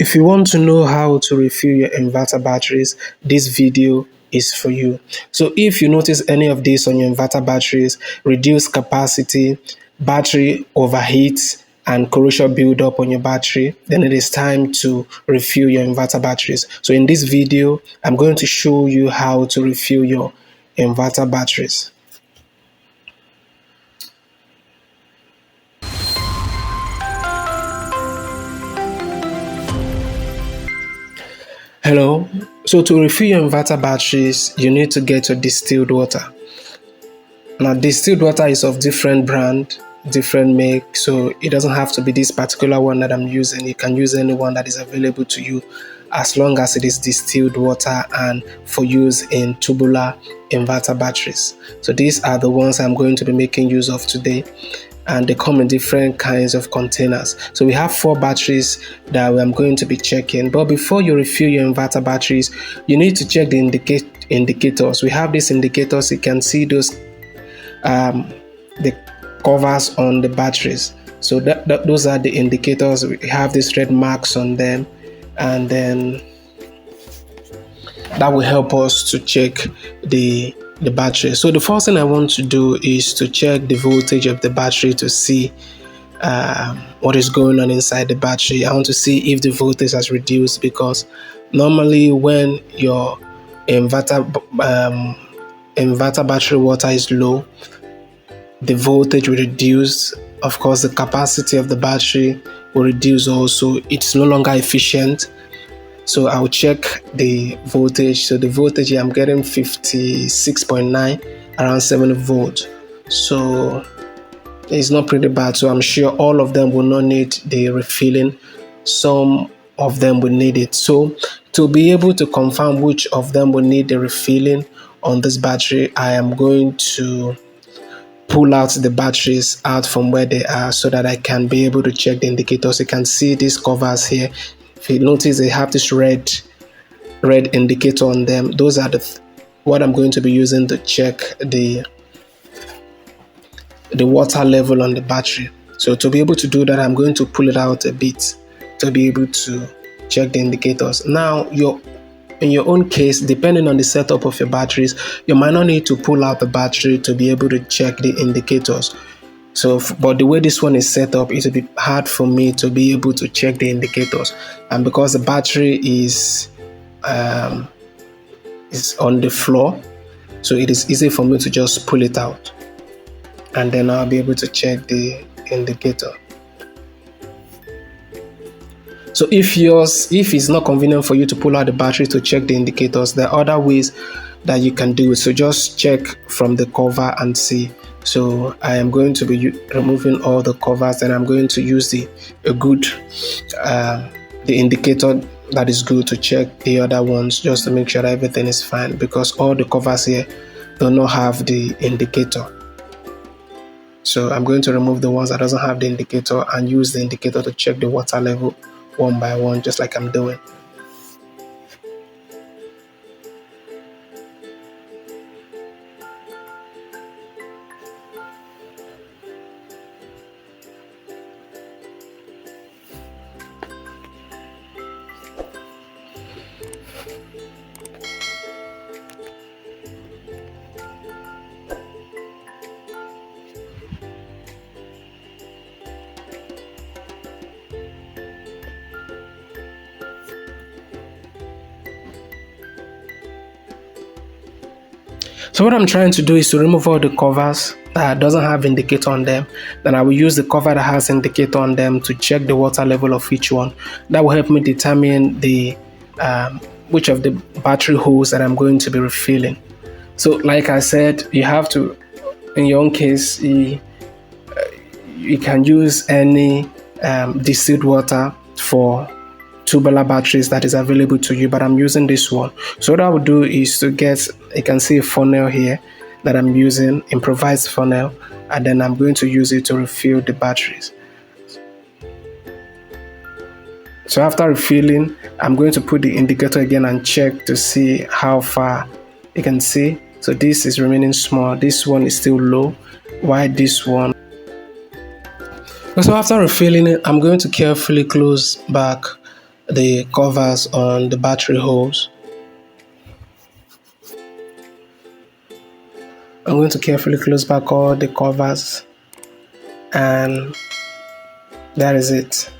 If you want to know how to refill your inverter batteries, this video is for you. So if you notice any of this on your inverter batteries, reduced capacity, battery overheats, and corrosion buildup on your battery, then it is time to refill your inverter batteries. So in this video, I'm going to show you how to refill your inverter batteries. Hello. So to refill your inverter batteries, you need to get your distilled water. Now, distilled water is of different brand, different make, so it doesn't have to be this particular one that I'm using. You can use any one that is available to you as long as it is distilled water and for use in tubular inverter batteries. So these are the ones I'm going to be making use of today, and they come in different kinds of containers. So we have 4 batteries that I'm going to be checking. But before you refill your inverter batteries, you need to check the indicators. We have these indicators. You can see those the covers on the batteries. So those are the indicators. We have these red marks on them, and then that will help us to check the battery. So the first thing I want to do is to check the voltage of the battery to see what is going on inside the battery. I want to see if the voltage has reduced, because normally when your inverter battery water is low, the voltage will reduce. Of course, the capacity of the battery will reduce also. It's no longer efficient. So I'll check the voltage. So the voltage here, I'm getting 56.9, around 7 volts. So it's not pretty bad. So I'm sure all of them will not need the refilling. Some of them will need it. So to be able to confirm which of them will need the refilling on this battery, I am going to pull out the batteries out from where they are so that I can be able to check the indicators. You can see these covers here. If you notice, they have this red indicator on them. Those are what I'm going to be using to check the water level on the battery. So to be able to do that, I'm going to pull it out a bit to be able to check the indicators. Now, in your own case, depending on the setup of your batteries, you might not need to pull out the battery to be able to check the indicators. So, but the way this one is set up, it will be hard for me to be able to check the indicators, and because the battery is on the floor, so it is easy for me to just pull it out, and then I'll be able to check the indicator. So if it's not convenient for you to pull out the battery to check the indicators, there are other ways that you can do it. So just check from the cover and see. So I am going to be removing all the covers, and I'm going to use the indicator that is good to check the other ones, just to make sure that everything is fine, because all the covers here do not have the indicator. So I'm going to remove the ones that doesn't have the indicator and use the indicator to check the water level one by one, just like I'm doing. So what I'm trying to do is to remove all the covers that doesn't have indicator on them. Then I will use the cover that has indicator on them to check the water level of each one. That will help me determine the which of the battery holes that I'm going to be refilling. So like I said, you have to, in your own case, you can use any distilled water for tubular batteries that is available to you, but I'm using this one. So what I would do is to get, you can see a funnel here that I'm using, improvised funnel, and then I'm going to use it to refill the batteries. So after refilling, I'm going to put the indicator again and check to see how far. You can see, so this is remaining small, this one is still low, while this one. So after refilling it, I'm going to carefully close back the covers on the battery holes. I'm going to carefully close back all the covers, and that is it.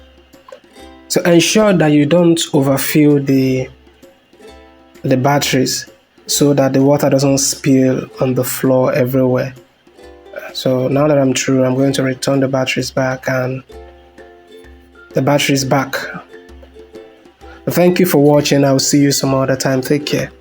So ensure that you don't overfill the batteries so that the water doesn't spill on the floor everywhere. So now that I'm through, I'm going to return the batteries back, and the battery is back. Thank you for watching. I'll see you some other time. Take care.